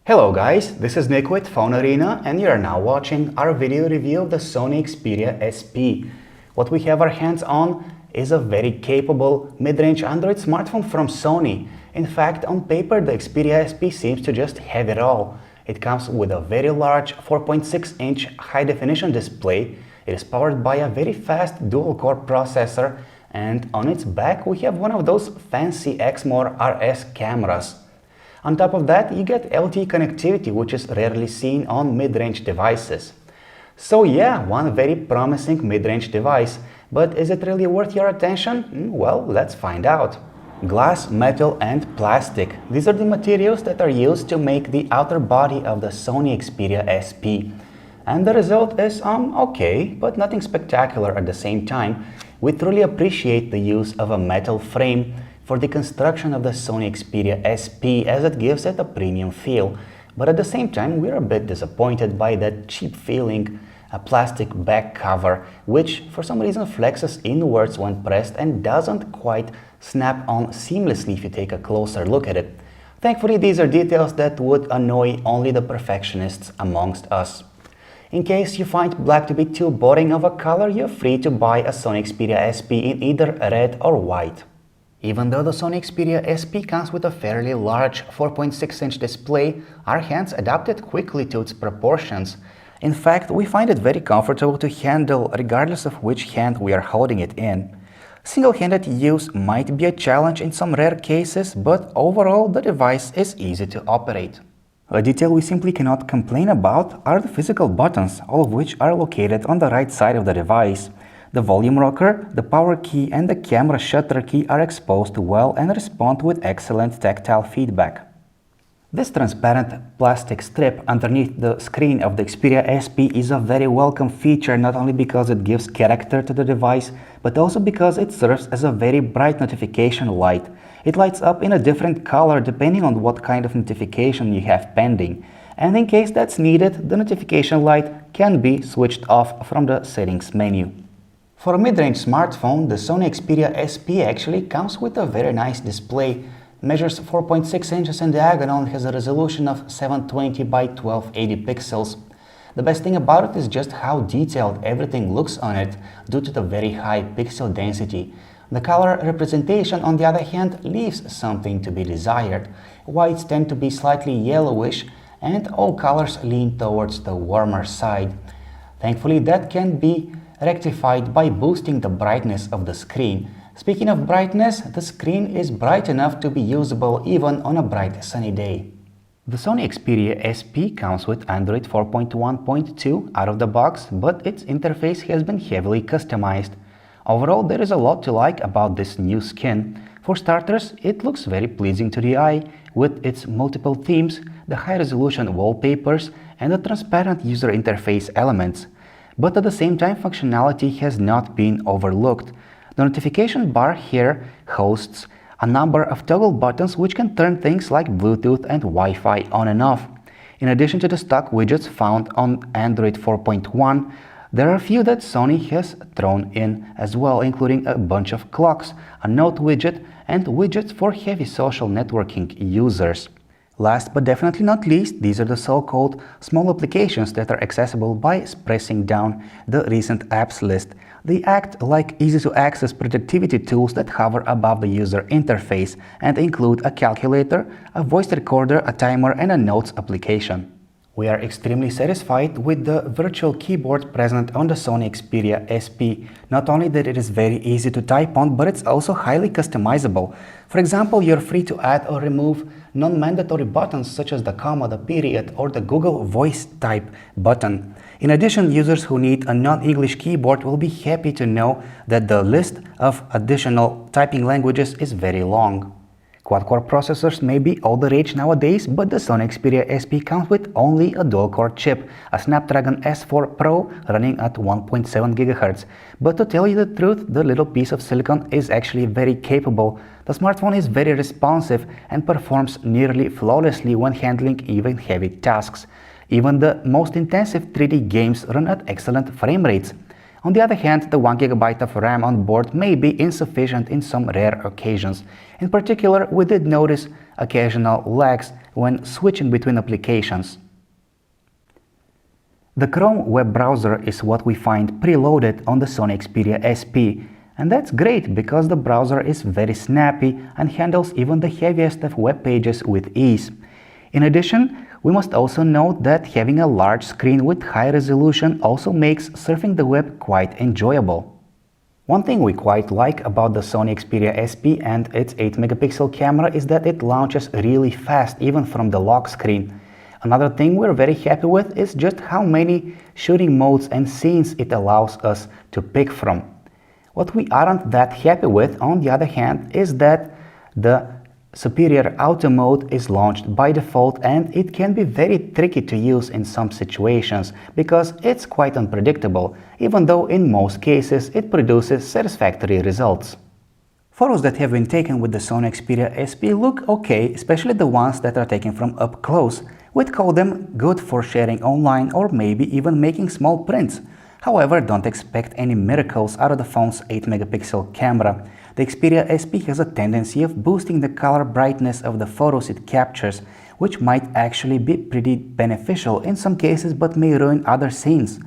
Hello guys, this is Nick with PhoneArena and you are now watching our video review of the Sony Xperia SP. What we have our hands on is a very capable mid-range Android smartphone from Sony. In fact, on paper the Xperia SP seems to just have it all. It comes with a very large 4.6-inch high-definition display. It is powered by a very fast dual-core processor, and on its back we have one of those fancy Exmor RS cameras. On top of that, you get LTE connectivity, which is rarely seen on mid-range devices. So yeah, one very promising mid-range device, but is it really worth your attention? Well, let's find out. Glass, metal and plastic. These are the materials that are used to make the outer body of the Sony Xperia SP. And the result is okay, but nothing spectacular at the same time. We truly appreciate the use of a metal frame for the construction of the Sony Xperia SP, as it gives it a premium feel. But at the same time, we're a bit disappointed by that cheap feeling plastic back cover, which for some reason flexes inwards when pressed and doesn't quite snap on seamlessly if you take a closer look at it. Thankfully, these are details that would annoy only the perfectionists amongst us. In case you find black to be too boring of a color, you're free to buy a Sony Xperia SP in either red or white. Even though the Sony Xperia SP comes with a fairly large 4.6-inch display, our hands adapted quickly to its proportions. In fact, we find it very comfortable to handle regardless of which hand we are holding it in. Single-handed use might be a challenge in some rare cases, but overall the device is easy to operate. A detail we simply cannot complain about are the physical buttons, all of which are located on the right side of the device. The volume rocker, the power key and the camera shutter key are exposed well and respond with excellent tactile feedback. This transparent plastic strip underneath the screen of the Xperia SP is a very welcome feature, not only because it gives character to the device, but also because it serves as a very bright notification light. It lights up in a different color depending on what kind of notification you have pending. And in case that's needed, the notification light can be switched off from the settings menu. For a mid-range smartphone, the Sony Xperia SP actually comes with a very nice display. Measures 4.6 inches in diagonal and has a resolution of 720 by 1280 pixels. The best thing about it is just how detailed everything looks on it due to the very high pixel density. The color representation, on the other hand, leaves something to be desired. Whites tend to be slightly yellowish and all colors lean towards the warmer side. Thankfully, that can be rectified by boosting the brightness of the screen. Speaking of brightness, the screen is bright enough to be usable even on a bright sunny day. The Sony Xperia SP comes with Android 4.1.2 out of the box, but its interface has been heavily customized. Overall, there is a lot to like about this new skin. For starters, it looks very pleasing to the eye, with its multiple themes, the high-resolution wallpapers, and the transparent user interface elements. But at the same time, functionality has not been overlooked. The notification bar here hosts a number of toggle buttons which can turn things like Bluetooth and Wi-Fi on and off. In addition to the stock widgets found on Android 4.1, there are a few that Sony has thrown in as well, including a bunch of clocks, a note widget, and widgets for heavy social networking users. Last but definitely not least, these are the so-called small applications that are accessible by pressing down the recent apps list. They act like easy-to-access productivity tools that hover above the user interface and include a calculator, a voice recorder, a timer, and a notes application. We are extremely satisfied with the virtual keyboard present on the Sony Xperia SP. Not only that it is very easy to type on, but it's also highly customizable. For example, you're free to add or remove non-mandatory buttons such as the comma, the period, or the Google Voice Type button. In addition, users who need a non-English keyboard will be happy to know that the list of additional typing languages is very long. Quad-core processors may be all the rage nowadays, but the Sony Xperia SP comes with only a dual-core chip, a Snapdragon S4 Pro running at 1.7 GHz. But to tell you the truth, the little piece of silicon is actually very capable. The smartphone is very responsive and performs nearly flawlessly when handling even heavy tasks. Even the most intensive 3D games run at excellent frame rates. On the other hand, the 1 GB of RAM on board may be insufficient in some rare occasions. In particular, we did notice occasional lags when switching between applications. The Chrome web browser is what we find preloaded on the Sony Xperia SP, and that's great because the browser is very snappy and handles even the heaviest of web pages with ease. In addition, we must also note that having a large screen with high resolution also makes surfing the web quite enjoyable. One thing we quite like about the Sony Xperia SP and its 8-megapixel camera is that it launches really fast even from the lock screen. Another thing we're very happy with is just how many shooting modes and scenes it allows us to pick from. What we aren't that happy with, on the other hand, is that the Superior Auto mode is launched by default, and it can be very tricky to use in some situations because it's quite unpredictable, even though in most cases it produces satisfactory results. Photos that have been taken with the Sony Xperia SP look okay, especially the ones that are taken from up close. We'd call them good for sharing online or maybe even making small prints. However, don't expect any miracles out of the phone's 8-megapixel camera. The Xperia SP has a tendency of boosting the color brightness of the photos it captures, which might actually be pretty beneficial in some cases but may ruin other scenes.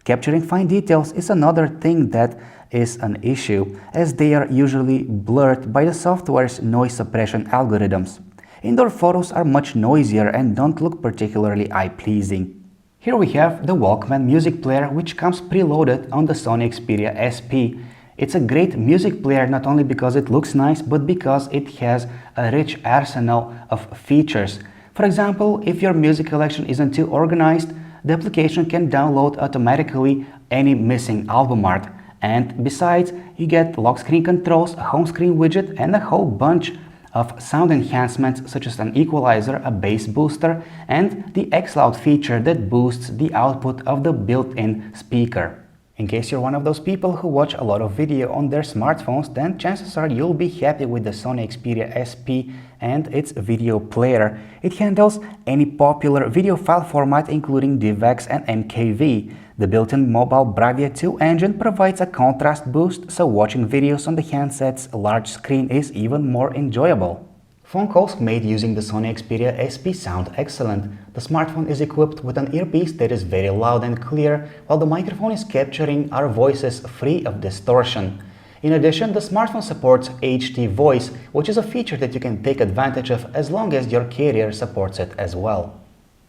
Capturing fine details is another thing that is an issue, as they are usually blurred by the software's noise suppression algorithms. Indoor photos are much noisier and don't look particularly eye-pleasing. Here we have the Walkman music player, which comes preloaded on the Sony Xperia SP. It's a great music player not only because it looks nice, but because it has a rich arsenal of features. For example, if your music collection isn't too organized, the application can download automatically any missing album art. And besides, you get lock screen controls, a home screen widget, and a whole bunch of sound enhancements such as an equalizer, a bass booster, and the xLoud feature that boosts the output of the built-in speaker. In case you're one of those people who watch a lot of video on their smartphones, then chances are you'll be happy with the Sony Xperia SP and its video player. It handles any popular video file format including DivX and MKV. The built-in mobile Bravia 2 engine provides a contrast boost, so watching videos on the handset's large screen is even more enjoyable. Phone calls made using the Sony Xperia SP sound excellent. The smartphone is equipped with an earpiece that is very loud and clear, while the microphone is capturing our voices free of distortion. In addition, the smartphone supports HD voice, which is a feature that you can take advantage of as long as your carrier supports it as well.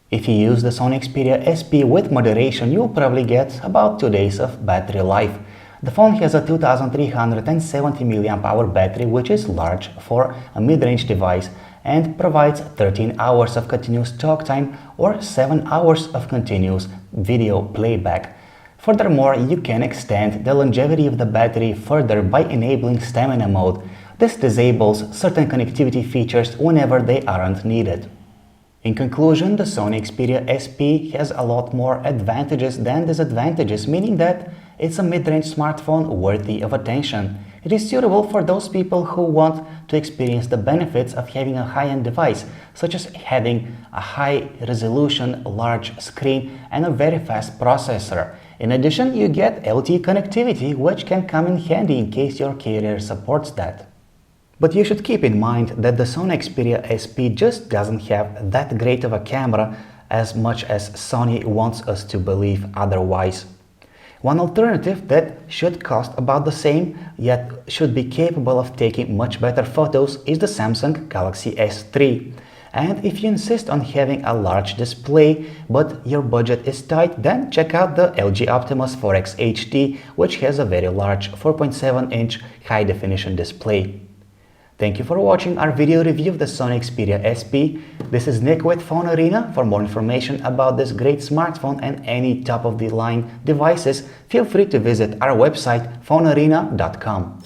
If you use the Sony Xperia SP with moderation, you'll probably get about 2 days of battery life. The phone has a 2370 mAh battery, which is large for a mid-range device, and provides 13 hours of continuous talk time or 7 hours of continuous video playback. Furthermore, you can extend the longevity of the battery further by enabling stamina mode. This disables certain connectivity features whenever they aren't needed. In conclusion, the Sony Xperia SP has a lot more advantages than disadvantages, meaning that it's a mid-range smartphone worthy of attention. It is suitable for those people who want to experience the benefits of having a high-end device, such as having a high-resolution large screen and a very fast processor. In addition, you get LTE connectivity, which can come in handy in case your carrier supports that. But you should keep in mind that the Sony Xperia SP just doesn't have that great of a camera as much as Sony wants us to believe otherwise. One alternative that should cost about the same, yet should be capable of taking much better photos, is the Samsung Galaxy S3. And if you insist on having a large display, but your budget is tight, then check out the LG Optimus 4X HD, which has a very large 4.7-inch high-definition display. Thank you for watching our video review of the Sony Xperia SP. This is Nick with PhoneArena. For more information about this great smartphone and any top-of-the-line devices, feel free to visit our website phonearena.com.